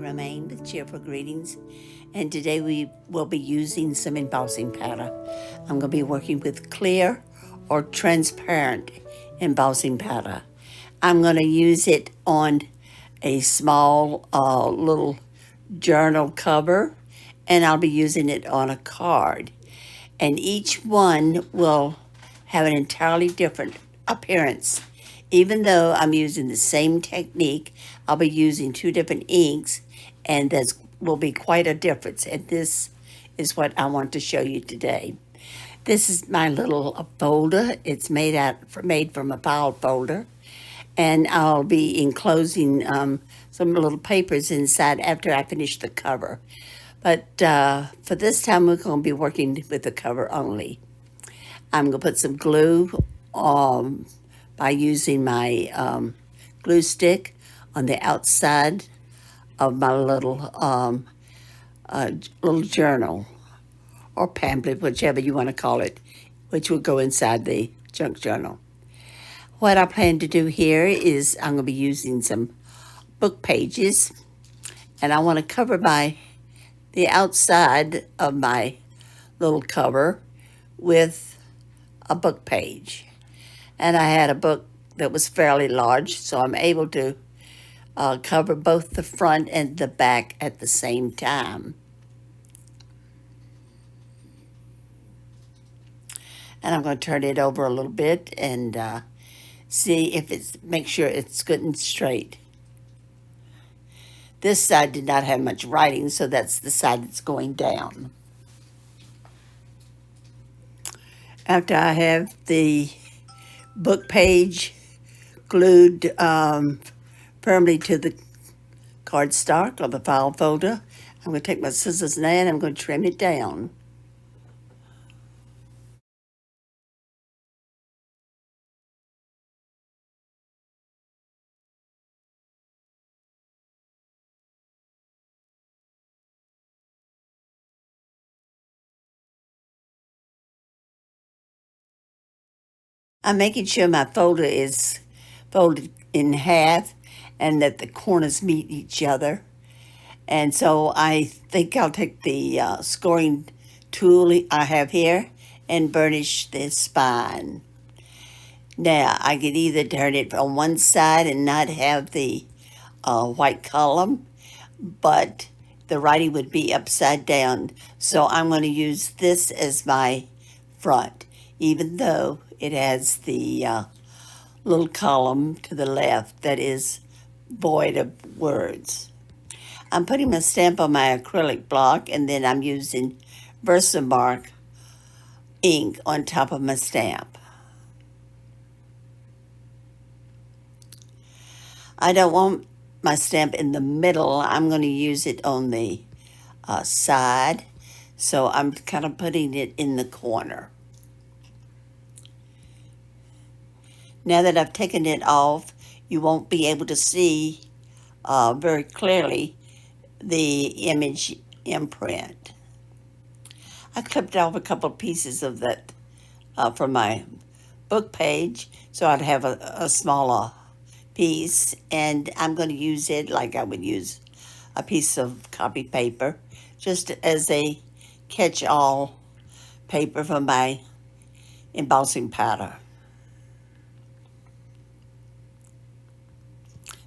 Romaine with Cheerful Greetings, and today we will be using some embossing powder. I'm going to be working with clear or transparent embossing powder. I'm going to use it on a small little journal cover, and I'll be using it on a card. And each one will have an entirely different appearance. Even though I'm using the same technique, I'll be using two different inks, and there will be quite a difference. And this is what I want to show you today. This is my little folder. It's made from a file folder, and I'll be enclosing some little papers inside after I finish the cover. But for this time, we're going to be working with the cover only. I'm going to put some glue by using my glue stick on the outside of my little journal or pamphlet, whichever you want to call it, which will go inside the junk journal. What I plan to do here is I'm going to be using some book pages, and I want to cover the outside of my little cover with a book page. And I had a book that was fairly large, so I'm able to cover both the front and the back at the same time. And I'm going to turn it over a little bit and make sure it's good and straight. This side did not have much writing, so that's the side that's going down. After I have the book page glued firmly to the cardstock or the file folder, I'm going to take my scissors now and I'm going to trim it down. I'm making sure my folder is folded in half and that the corners meet each other. And so I think I'll take the scoring tool I have here and burnish the spine. Now, I could either turn it on one side and not have the white column, but the writing would be upside down. So I'm going to use this as my front, even though it has the little column to the left that is void of words. I'm putting my stamp on my acrylic block, and then I'm using Versamark ink on top of my stamp. I don't want my stamp in the middle. I'm going to use it on the side, so I'm kind of putting it in the corner. Now that I've taken it off, you won't be able to see very clearly the image imprint. I clipped off a couple of pieces of that from my book page, so I'd have a smaller piece, and I'm going to use it like I would use a piece of copy paper, just as a catch-all paper for my embossing powder.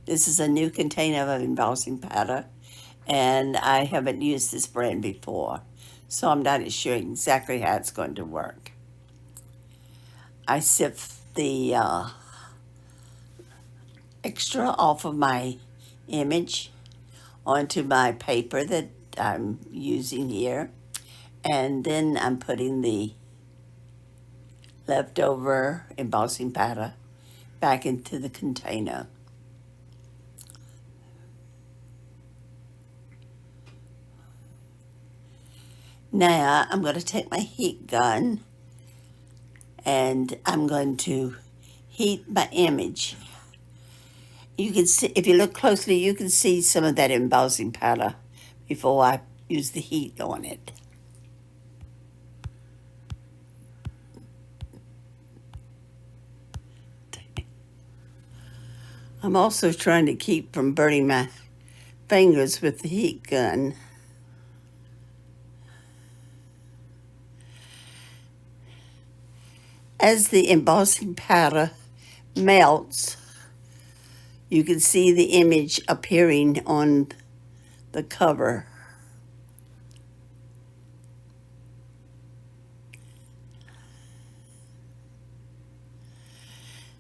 This is a new container of embossing powder, and I haven't used this brand before, so I'm not sure exactly how it's going to work. I sift the extra off of my image onto my paper that I'm using here, and then I'm putting the leftover embossing powder back into the container. Now I'm going to take my heat gun and I'm going to heat my image. You can see, if you look closely, you can see some of that embossing powder before I use the heat on it. I'm also trying to keep from burning my fingers with the heat gun. As the embossing powder melts, you can see the image appearing on the cover.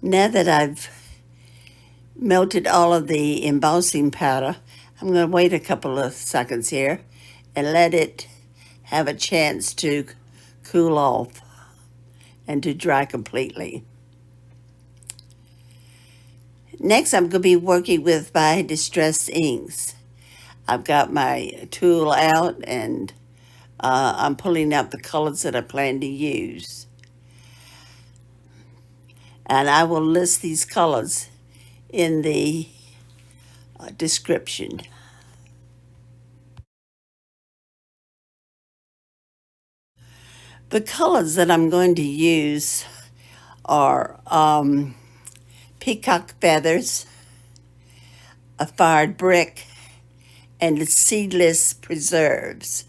Now that I've melted all of the embossing powder, I'm going to wait a couple of seconds here and let it have a chance to cool off and to dry completely. Next, I'm going to be working with my distressed inks. I've got my tool out and I'm pulling out the colors that I plan to use. And I will list these colors in the description. The colors that I'm going to use are Peacock Feathers, a Fired Brick, and Seedless Preserves.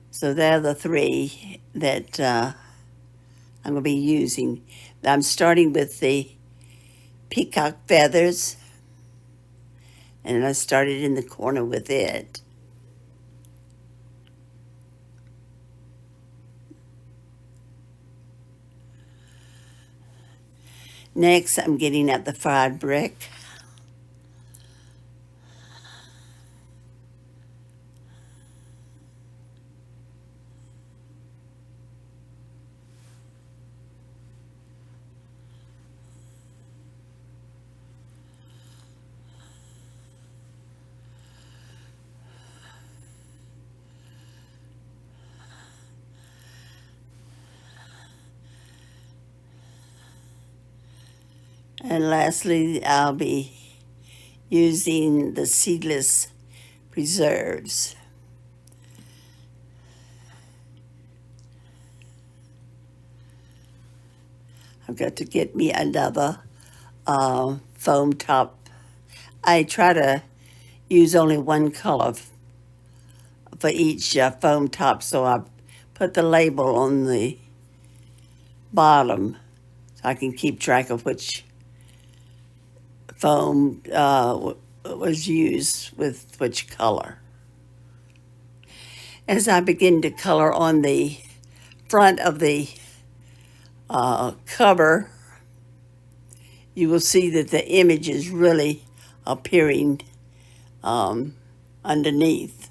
So they're the three that I'm going to be using. I'm starting with the Peacock Feathers, and I started in the corner with it. Next, I'm getting at the Fired Brick. And lastly, I'll be using the Seedless Preserves. I've got to get me another foam top. I try to use only one color for each foam top, so I put the label on the bottom so I can keep track of which foam was used with which color. As I begin to color on the front of the cover, you will see that the image is really appearing underneath.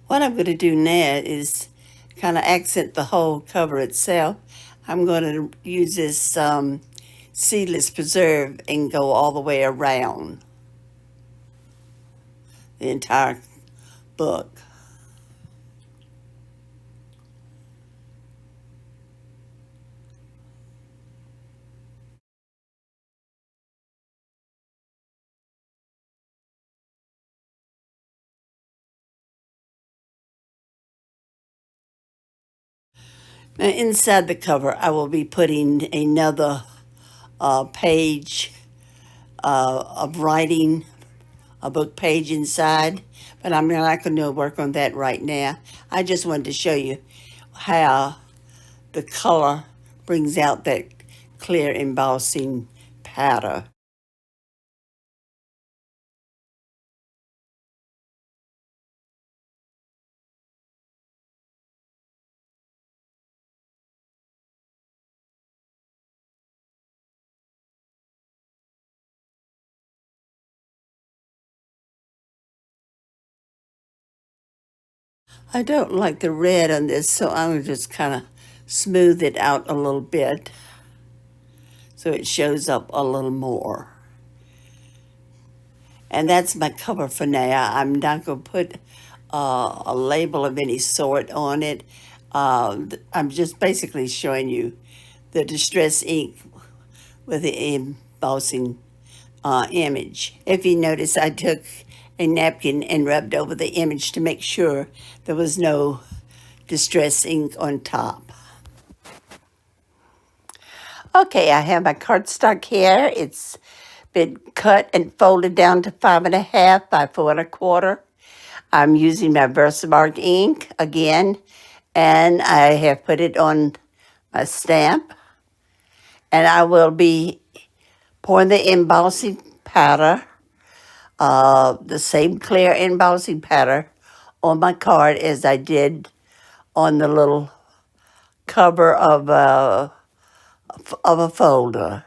What I'm going to do now is kind of accent the whole cover itself. I'm going to use this Seedless Preserve and go all the way around the entire book. Now inside the cover, I will be putting another page of writing, a book page inside, but I'm not going to work on that right now. I just wanted to show you how the color brings out that clear embossing powder. I don't like the red on this, so I'm going to just kind of smooth it out a little bit so it shows up a little more. And that's my cover for now. I'm not going to put a label of any sort on it. I'm just basically showing you the distress ink with the embossing image. If you notice, I took a napkin and rubbed over the image to make sure there was no distress ink on top. Okay, I have my cardstock here. It's been cut and folded down to 5.5 by 4.25. I'm using my Versamark ink again, and I have put it on my stamp. And I will be pouring the embossing powder, the same clear embossing powder, on my card as I did on the little cover of a folder.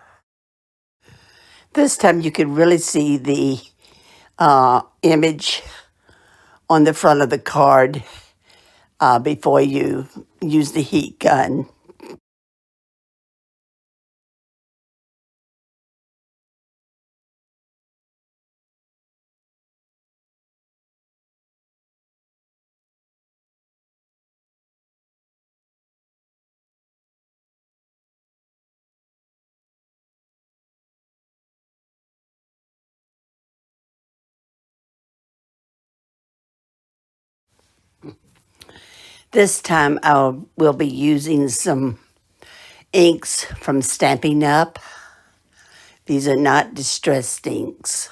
This time you can really see the image on the front of the card before you use the heat gun. This time I will be using some inks from Stampin' Up. These are not distressed inks.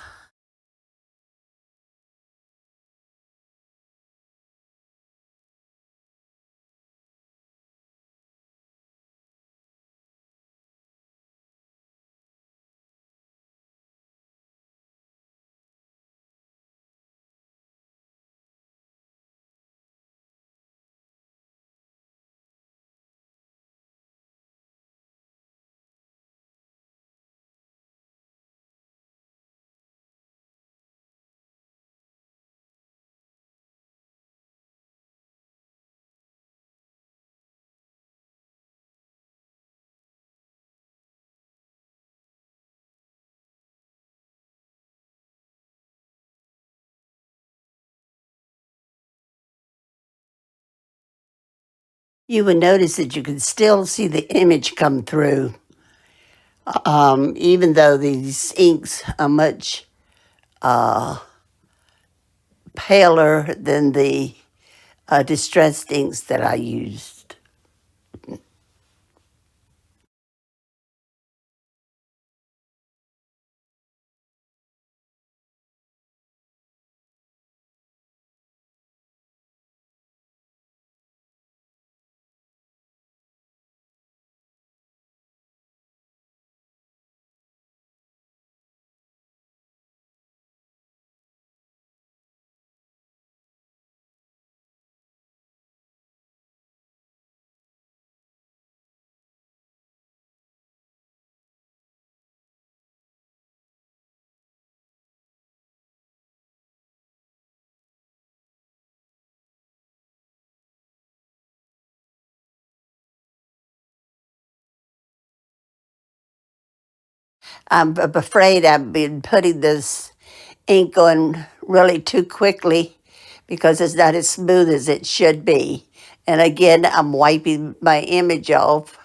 You will notice that you can still see the image come through, even though these inks are much paler than the distressed inks that I used. I'm afraid I've been putting this ink on really too quickly because it's not as smooth as it should be. And again, I'm wiping my image off.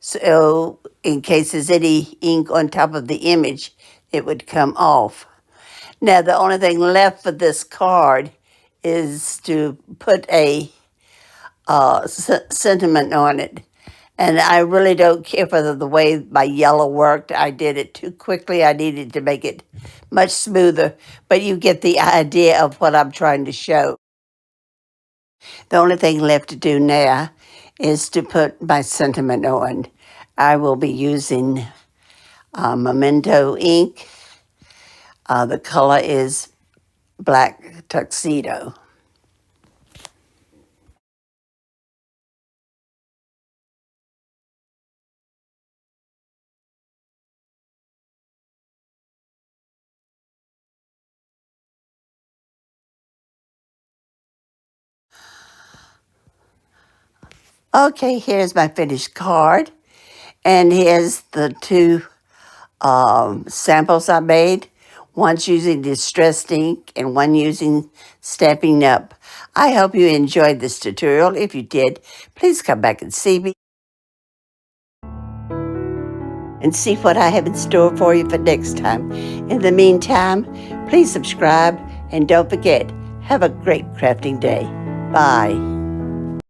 So in case there's any ink on top of the image, it would come off. Now, the only thing left for this card is to put a sentiment on it. And I really don't care for the way my yellow worked. I did it too quickly. I needed to make it much smoother. But you get the idea of what I'm trying to show. The only thing left to do now is to put my sentiment on. I will be using Memento ink. The color is Black Tuxedo. Okay, here's my finished card. And here's the two samples I made. One's using distressed ink and one using Stampin' Up. I hope you enjoyed this tutorial. If you did, please come back and see me and see what I have in store for you for next time. In the meantime, please subscribe and don't forget, have a great crafting day. Bye.